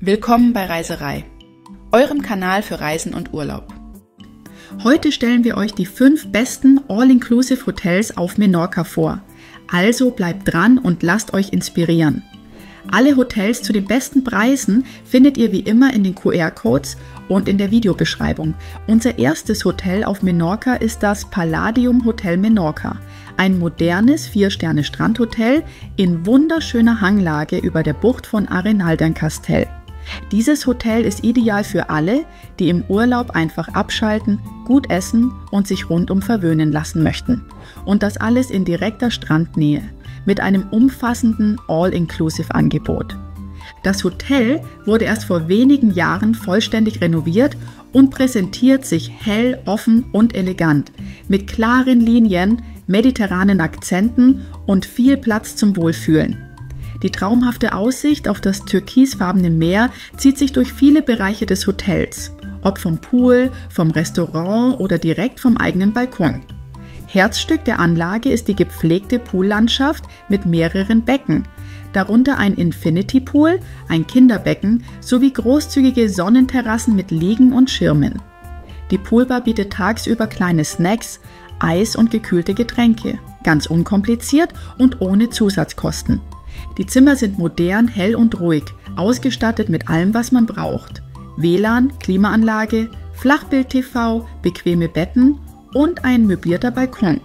Willkommen bei Reiserei, eurem Kanal für Reisen und Urlaub. Heute stellen wir euch die 5 besten All-Inclusive Hotels auf Menorca vor. Also bleibt dran und lasst euch inspirieren. Alle Hotels zu den besten Preisen findet ihr wie immer in den QR-Codes und in der Videobeschreibung. Unser erstes Hotel auf Menorca ist das Palladium Hotel Menorca. Ein modernes 4-Sterne-Strandhotel in wunderschöner Hanglage über der Bucht von Arenal del Castell. Dieses Hotel ist ideal für alle, die im Urlaub einfach abschalten, gut essen und sich rundum verwöhnen lassen möchten. Und das alles in direkter Strandnähe mit einem umfassenden All-Inclusive-Angebot. Das Hotel wurde erst vor wenigen Jahren vollständig renoviert und präsentiert sich hell, offen und elegant mit klaren Linien, mediterranen Akzenten und viel Platz zum Wohlfühlen. Die traumhafte Aussicht auf das türkisfarbene Meer zieht sich durch viele Bereiche des Hotels, ob vom Pool, vom Restaurant oder direkt vom eigenen Balkon. Herzstück der Anlage ist die gepflegte Poollandschaft mit mehreren Becken, darunter ein Infinity Pool, ein Kinderbecken sowie großzügige Sonnenterrassen mit Liegen und Schirmen. Die Poolbar bietet tagsüber kleine Snacks, Eis und gekühlte Getränke, ganz unkompliziert und ohne Zusatzkosten. Die Zimmer sind modern, hell und ruhig, ausgestattet mit allem, was man braucht. WLAN, Klimaanlage, Flachbild-TV, bequeme Betten und ein möblierter Balkon.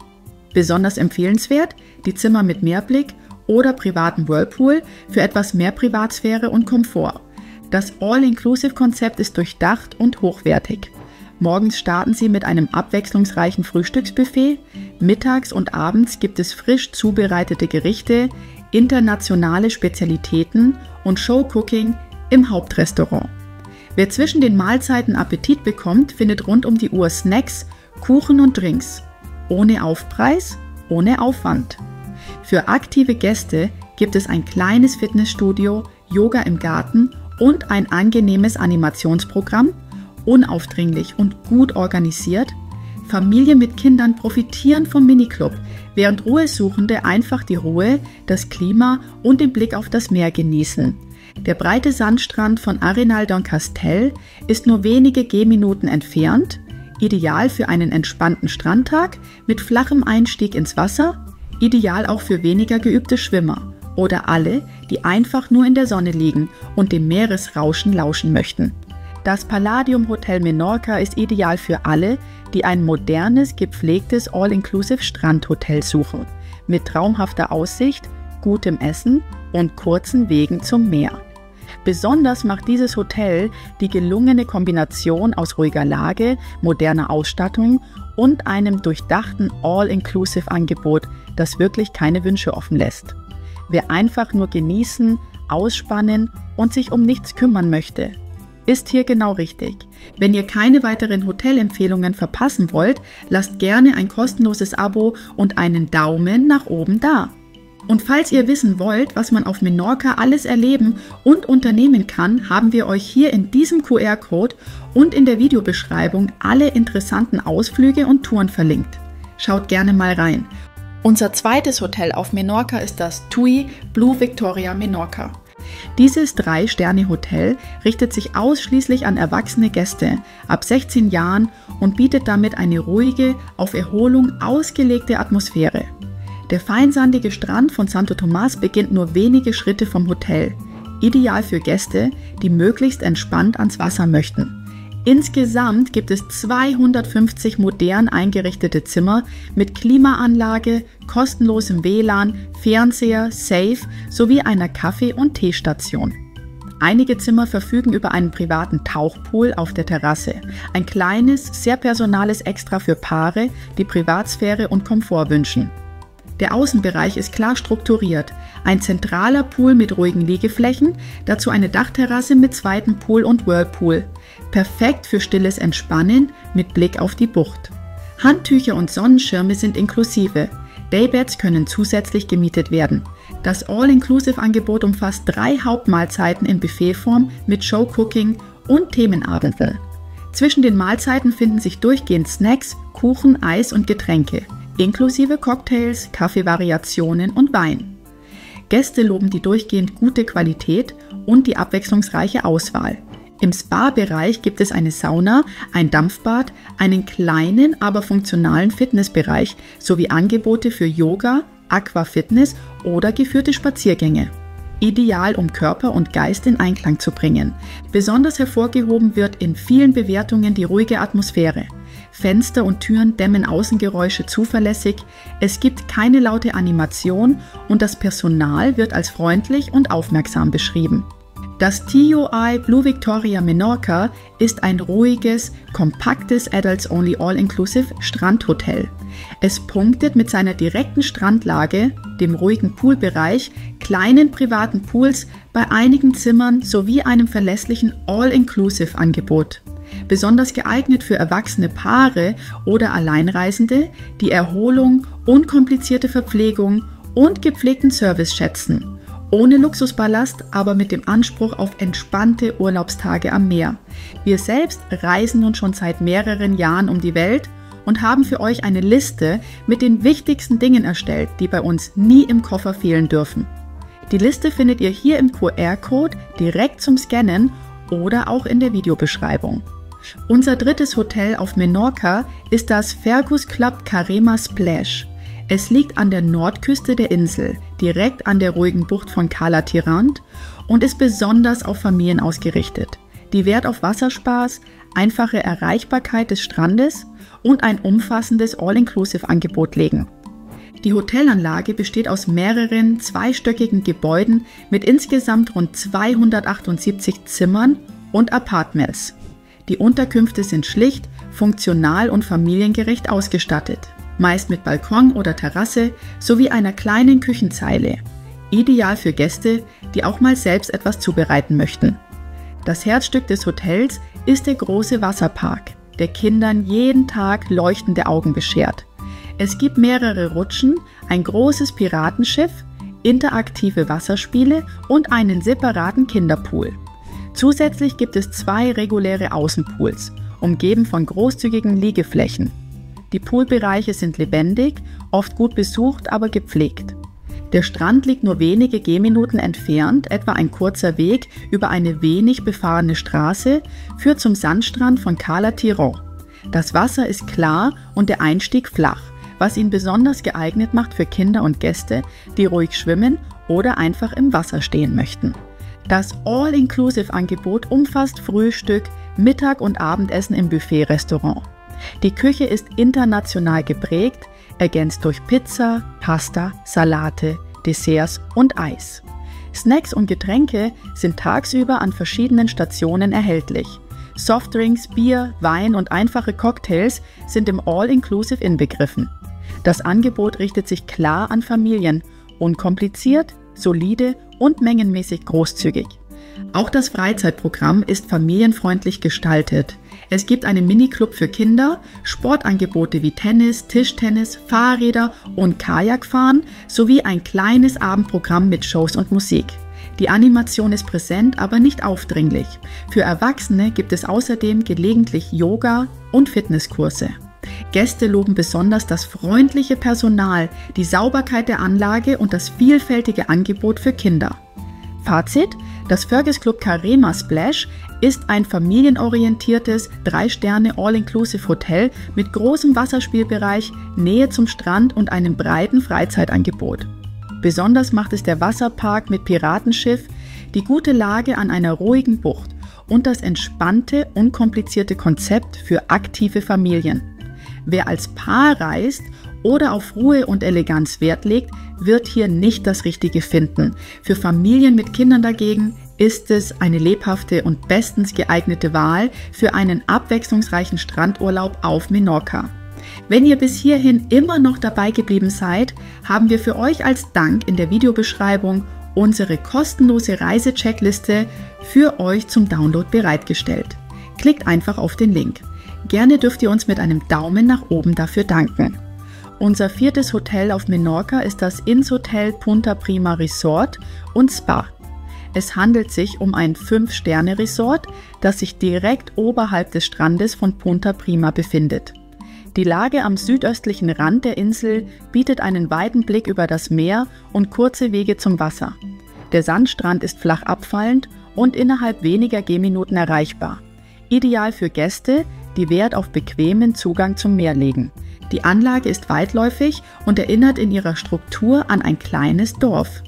Besonders empfehlenswert die Zimmer mit Meerblick oder privatem Whirlpool für etwas mehr Privatsphäre und Komfort. Das All-Inclusive-Konzept ist durchdacht und hochwertig. Morgens starten Sie mit einem abwechslungsreichen Frühstücksbuffet, mittags und abends gibt es frisch zubereitete Gerichte, internationale Spezialitäten und Showcooking im Hauptrestaurant. Wer zwischen den Mahlzeiten Appetit bekommt, findet rund um die Uhr Snacks, Kuchen und Drinks. Ohne Aufpreis, ohne Aufwand. Für aktive Gäste gibt es ein kleines Fitnessstudio, Yoga im Garten und ein angenehmes Animationsprogramm, unaufdringlich und gut organisiert. Familien mit Kindern profitieren vom Miniclub, während Ruhesuchende einfach die Ruhe, das Klima und den Blick auf das Meer genießen. Der breite Sandstrand von Arenal del Castell ist nur wenige Gehminuten entfernt, ideal für einen entspannten Strandtag mit flachem Einstieg ins Wasser, ideal auch für weniger geübte Schwimmer oder alle, die einfach nur in der Sonne liegen und dem Meeresrauschen lauschen möchten. Das Palladium Hotel Menorca ist ideal für alle, die ein modernes, gepflegtes All-Inclusive Strandhotel suchen, mit traumhafter Aussicht, gutem Essen und kurzen Wegen zum Meer. Besonders macht dieses Hotel die gelungene Kombination aus ruhiger Lage, moderner Ausstattung und einem durchdachten All-Inclusive-Angebot, das wirklich keine Wünsche offen lässt. Wer einfach nur genießen, ausspannen und sich um nichts kümmern möchte, ist hier genau richtig. Wenn ihr keine weiteren Hotelempfehlungen verpassen wollt, lasst gerne ein kostenloses Abo und einen Daumen nach oben da. Und falls ihr wissen wollt, was man auf Menorca alles erleben und unternehmen kann, haben wir euch hier in diesem QR-Code und in der Videobeschreibung alle interessanten Ausflüge und Touren verlinkt. Schaut gerne mal rein. Unser zweites Hotel auf Menorca ist das TUI Blue Victoria Menorca. Dieses 3-Sterne-Hotel richtet sich ausschließlich an erwachsene Gäste ab 16 Jahren und bietet damit eine ruhige, auf Erholung ausgelegte Atmosphäre. Der feinsandige Strand von Santo Tomás beginnt nur wenige Schritte vom Hotel, ideal für Gäste, die möglichst entspannt ans Wasser möchten. Insgesamt gibt es 250 modern eingerichtete Zimmer mit Klimaanlage, kostenlosem WLAN, Fernseher, Safe sowie einer Kaffee- und Teestation. Einige Zimmer verfügen über einen privaten Tauchpool auf der Terrasse, ein kleines, sehr personales Extra für Paare, die Privatsphäre und Komfort wünschen. Der Außenbereich ist klar strukturiert, ein zentraler Pool mit ruhigen Liegeflächen, dazu eine Dachterrasse mit zweitem Pool und Whirlpool. Perfekt für stilles Entspannen mit Blick auf die Bucht. Handtücher und Sonnenschirme sind inklusive. Daybeds können zusätzlich gemietet werden. Das All-Inclusive-Angebot umfasst 3 Hauptmahlzeiten in Buffetform mit Showcooking und Themenabenden. Zwischen den Mahlzeiten finden sich durchgehend Snacks, Kuchen, Eis und Getränke, inklusive Cocktails, Kaffeevariationen und Wein. Gäste loben die durchgehend gute Qualität und die abwechslungsreiche Auswahl. Im Spa-Bereich gibt es eine Sauna, ein Dampfbad, einen kleinen, aber funktionalen Fitnessbereich sowie Angebote für Yoga, Aquafitness oder geführte Spaziergänge. Ideal, um Körper und Geist in Einklang zu bringen. Besonders hervorgehoben wird in vielen Bewertungen die ruhige Atmosphäre. Fenster und Türen dämmen Außengeräusche zuverlässig, es gibt keine laute Animation und das Personal wird als freundlich und aufmerksam beschrieben. Das TUI Blue Victoria Menorca ist ein ruhiges, kompaktes Adults-Only All-Inclusive Strandhotel. Es punktet mit seiner direkten Strandlage, dem ruhigen Poolbereich, kleinen privaten Pools bei einigen Zimmern sowie einem verlässlichen All-Inclusive-Angebot. Besonders geeignet für erwachsene Paare oder Alleinreisende, die Erholung, unkomplizierte Verpflegung und gepflegten Service schätzen. Ohne Luxusballast, aber mit dem Anspruch auf entspannte Urlaubstage am Meer. Wir selbst reisen nun schon seit mehreren Jahren um die Welt und haben für euch eine Liste mit den wichtigsten Dingen erstellt, die bei uns nie im Koffer fehlen dürfen. Die Liste findet ihr hier im QR-Code direkt zum Scannen oder auch in der Videobeschreibung. Unser drittes Hotel auf Menorca ist das Fergus Club Carema Splash. Es liegt an der Nordküste der Insel, direkt an der ruhigen Bucht von Cala Tirant und ist besonders auf Familien ausgerichtet, die Wert auf Wasserspaß, einfache Erreichbarkeit des Strandes und ein umfassendes All-Inclusive-Angebot legen. Die Hotelanlage besteht aus mehreren zweistöckigen Gebäuden mit insgesamt rund 278 Zimmern und Apartments. Die Unterkünfte sind schlicht, funktional und familiengerecht ausgestattet, meist mit Balkon oder Terrasse sowie einer kleinen Küchenzeile. Ideal für Gäste, die auch mal selbst etwas zubereiten möchten. Das Herzstück des Hotels ist der große Wasserpark, der Kindern jeden Tag leuchtende Augen beschert. Es gibt mehrere Rutschen, ein großes Piratenschiff, interaktive Wasserspiele und einen separaten Kinderpool. Zusätzlich gibt es 2 reguläre Außenpools, umgeben von großzügigen Liegeflächen. Die Poolbereiche sind lebendig, oft gut besucht, aber gepflegt. Der Strand liegt nur wenige Gehminuten entfernt, etwa ein kurzer Weg über eine wenig befahrene Straße führt zum Sandstrand von Cala Tirant. Das Wasser ist klar und der Einstieg flach, was ihn besonders geeignet macht für Kinder und Gäste, die ruhig schwimmen oder einfach im Wasser stehen möchten. Das All-Inclusive-Angebot umfasst Frühstück, Mittag- und Abendessen im Buffet-Restaurant. Die Küche ist international geprägt, ergänzt durch Pizza, Pasta, Salate, Desserts und Eis. Snacks und Getränke sind tagsüber an verschiedenen Stationen erhältlich. Softdrinks, Bier, Wein und einfache Cocktails sind im All-Inclusive inbegriffen. Das Angebot richtet sich klar an Familien, unkompliziert, solide und mengenmäßig großzügig. Auch das Freizeitprogramm ist familienfreundlich gestaltet. Es gibt einen Miniclub für Kinder, Sportangebote wie Tennis, Tischtennis, Fahrräder und Kajakfahren sowie ein kleines Abendprogramm mit Shows und Musik. Die Animation ist präsent, aber nicht aufdringlich. Für Erwachsene gibt es außerdem gelegentlich Yoga- und Fitnesskurse. Gäste loben besonders das freundliche Personal, die Sauberkeit der Anlage und das vielfältige Angebot für Kinder. Fazit: Das Fergus Club Carema Splash ist ein familienorientiertes 3-Sterne All-Inclusive Hotel mit großem Wasserspielbereich, Nähe zum Strand und einem breiten Freizeitangebot. Besonders macht es der Wasserpark mit Piratenschiff, die gute Lage an einer ruhigen Bucht und das entspannte, unkomplizierte Konzept für aktive Familien. Wer als Paar reist oder auf Ruhe und Eleganz Wert legt, wird hier nicht das Richtige finden. Für Familien mit Kindern dagegen ist es eine lebhafte und bestens geeignete Wahl für einen abwechslungsreichen Strandurlaub auf Menorca. Wenn ihr bis hierhin immer noch dabei geblieben seid, haben wir für euch als Dank in der Videobeschreibung unsere kostenlose Reisecheckliste für euch zum Download bereitgestellt. Klickt einfach auf den Link. Gerne dürft ihr uns mit einem Daumen nach oben dafür danken. Unser 4. Hotel auf Menorca ist das Inshotel Punta Prima Resort und Spa. Es handelt sich um ein 5-Sterne-Resort, das sich direkt oberhalb des Strandes von Punta Prima befindet. Die Lage am südöstlichen Rand der Insel bietet einen weiten Blick über das Meer und kurze Wege zum Wasser. Der Sandstrand ist flach abfallend und innerhalb weniger Gehminuten erreichbar. Ideal für Gäste, die Wert auf bequemen Zugang zum Meer legen. Die Anlage ist weitläufig und erinnert in ihrer Struktur an ein kleines Dorf.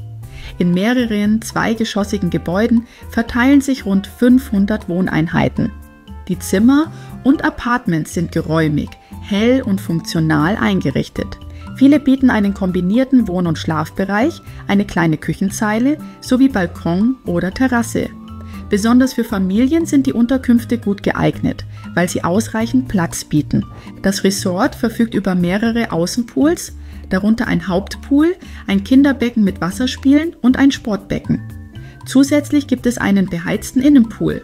In mehreren zweigeschossigen Gebäuden verteilen sich rund 500 Wohneinheiten. Die Zimmer und Apartments sind geräumig, hell und funktional eingerichtet. Viele bieten einen kombinierten Wohn- und Schlafbereich, eine kleine Küchenzeile sowie Balkon oder Terrasse. Besonders für Familien sind die Unterkünfte gut geeignet, weil sie ausreichend Platz bieten. Das Resort verfügt über mehrere Außenpools, darunter ein Hauptpool, ein Kinderbecken mit Wasserspielen und ein Sportbecken. Zusätzlich gibt es einen beheizten Innenpool.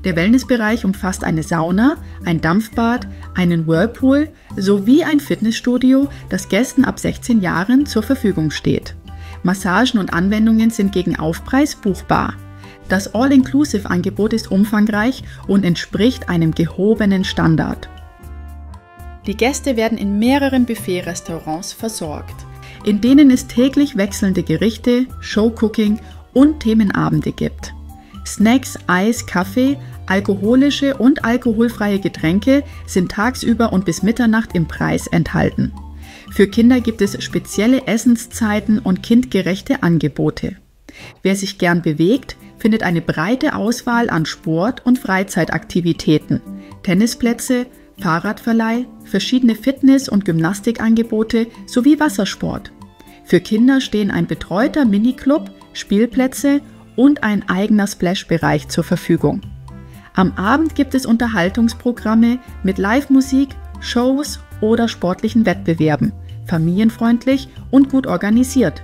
Der Wellnessbereich umfasst eine Sauna, ein Dampfbad, einen Whirlpool sowie ein Fitnessstudio, das Gästen ab 16 Jahren zur Verfügung steht. Massagen und Anwendungen sind gegen Aufpreis buchbar. Das All-Inclusive-Angebot ist umfangreich und entspricht einem gehobenen Standard. Die Gäste werden in mehreren Buffet-Restaurants versorgt, in denen es täglich wechselnde Gerichte, Showcooking und Themenabende gibt. Snacks, Eis, Kaffee, alkoholische und alkoholfreie Getränke sind tagsüber und bis Mitternacht im Preis enthalten. Für Kinder gibt es spezielle Essenszeiten und kindgerechte Angebote. Wer sich gern bewegt, findet eine breite Auswahl an Sport- und Freizeitaktivitäten, Tennisplätze, Fahrradverleih, verschiedene Fitness- und Gymnastikangebote sowie Wassersport. Für Kinder stehen ein betreuter Miniclub, Spielplätze und ein eigener Splash-Bereich zur Verfügung. Am Abend gibt es Unterhaltungsprogramme mit Live-Musik, Shows oder sportlichen Wettbewerben, familienfreundlich und gut organisiert.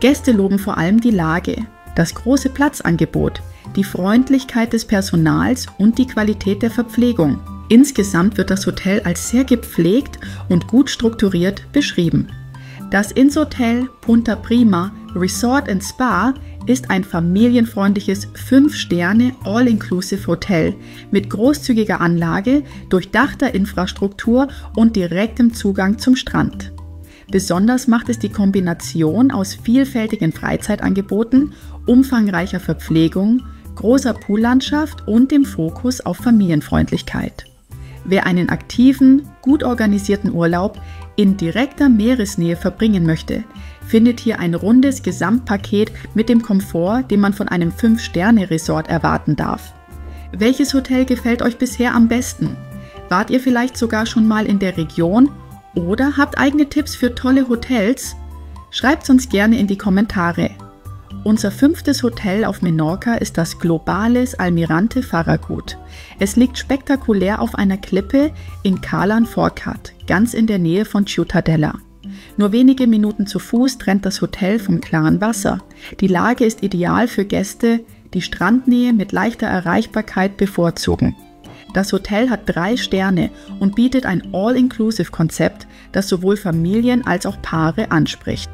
Gäste loben vor allem die Lage, das große Platzangebot, die Freundlichkeit des Personals und die Qualität der Verpflegung. Insgesamt wird das Hotel als sehr gepflegt und gut strukturiert beschrieben. Das Inshotel Punta Prima Resort & Spa ist ein familienfreundliches 5-Sterne All-Inclusive Hotel mit großzügiger Anlage, durchdachter Infrastruktur und direktem Zugang zum Strand. Besonders macht es die Kombination aus vielfältigen Freizeitangeboten, umfangreicher Verpflegung, großer Poollandschaft und dem Fokus auf Familienfreundlichkeit. Wer einen aktiven, gut organisierten Urlaub in direkter Meeresnähe verbringen möchte, findet hier ein rundes Gesamtpaket mit dem Komfort, den man von einem 5-Sterne-Resort erwarten darf. Welches Hotel gefällt euch bisher am besten? Wart ihr vielleicht sogar schon mal in der Region oder habt eigene Tipps für tolle Hotels? Schreibt uns gerne in die Kommentare. Unser 5. Hotel auf Menorca ist das Globales Almirante Farragut. Es liegt spektakulär auf einer Klippe in Calan Forcat, ganz in der Nähe von Ciutadella. Nur wenige Minuten zu Fuß trennt das Hotel vom klaren Wasser. Die Lage ist ideal für Gäste, die Strandnähe mit leichter Erreichbarkeit bevorzugen. Das Hotel hat 3 Sterne und bietet ein All-Inclusive-Konzept, das sowohl Familien als auch Paare anspricht.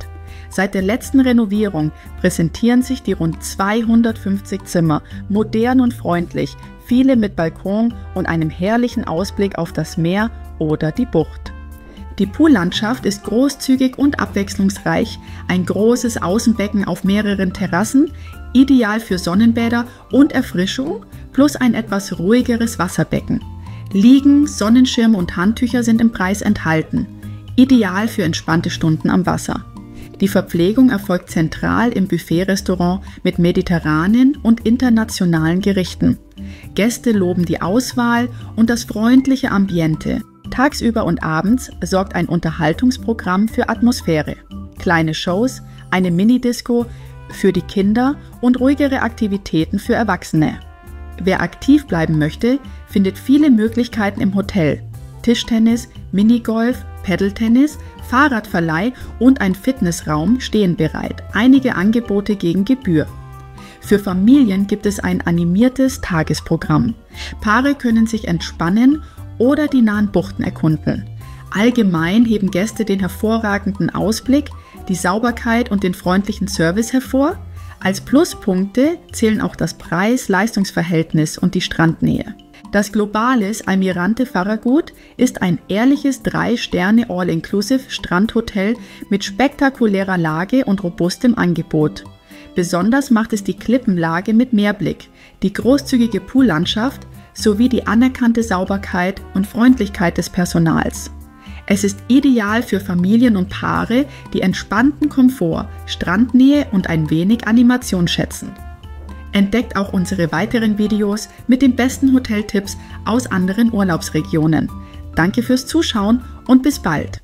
Seit der letzten Renovierung präsentieren sich die rund 250 Zimmer modern und freundlich, viele mit Balkon und einem herrlichen Ausblick auf das Meer oder die Bucht. Die Poollandschaft ist großzügig und abwechslungsreich, ein großes Außenbecken auf mehreren Terrassen, ideal für Sonnenbäder und Erfrischung, plus ein etwas ruhigeres Wasserbecken. Liegen, Sonnenschirm und Handtücher sind im Preis enthalten, ideal für entspannte Stunden am Wasser. Die Verpflegung erfolgt zentral im Buffet-Restaurant mit mediterranen und internationalen Gerichten. Gäste loben die Auswahl und das freundliche Ambiente. Tagsüber und abends sorgt ein Unterhaltungsprogramm für Atmosphäre. Kleine Shows, eine Minidisco für die Kinder und ruhigere Aktivitäten für Erwachsene. Wer aktiv bleiben möchte, findet viele Möglichkeiten im Hotel. Tischtennis, Minigolf, Paddletennis, Fahrradverleih und ein Fitnessraum stehen bereit. Einige Angebote gegen Gebühr. Für Familien gibt es ein animiertes Tagesprogramm. Paare können sich entspannen oder die nahen Buchten erkunden. Allgemein heben Gäste den hervorragenden Ausblick, die Sauberkeit und den freundlichen Service hervor. Als Pluspunkte zählen auch das Preis-Leistungs-Verhältnis und die Strandnähe. Das Globalis Almirante Farragut ist ein ehrliches 3-Sterne All-Inclusive Strandhotel mit spektakulärer Lage und robustem Angebot. Besonders macht es die Klippenlage mit Meerblick, die großzügige Poollandschaft sowie die anerkannte Sauberkeit und Freundlichkeit des Personals. Es ist ideal für Familien und Paare, die entspannten Komfort, Strandnähe und ein wenig Animation schätzen. Entdeckt auch unsere weiteren Videos mit den besten Hoteltipps aus anderen Urlaubsregionen. Danke fürs Zuschauen und bis bald!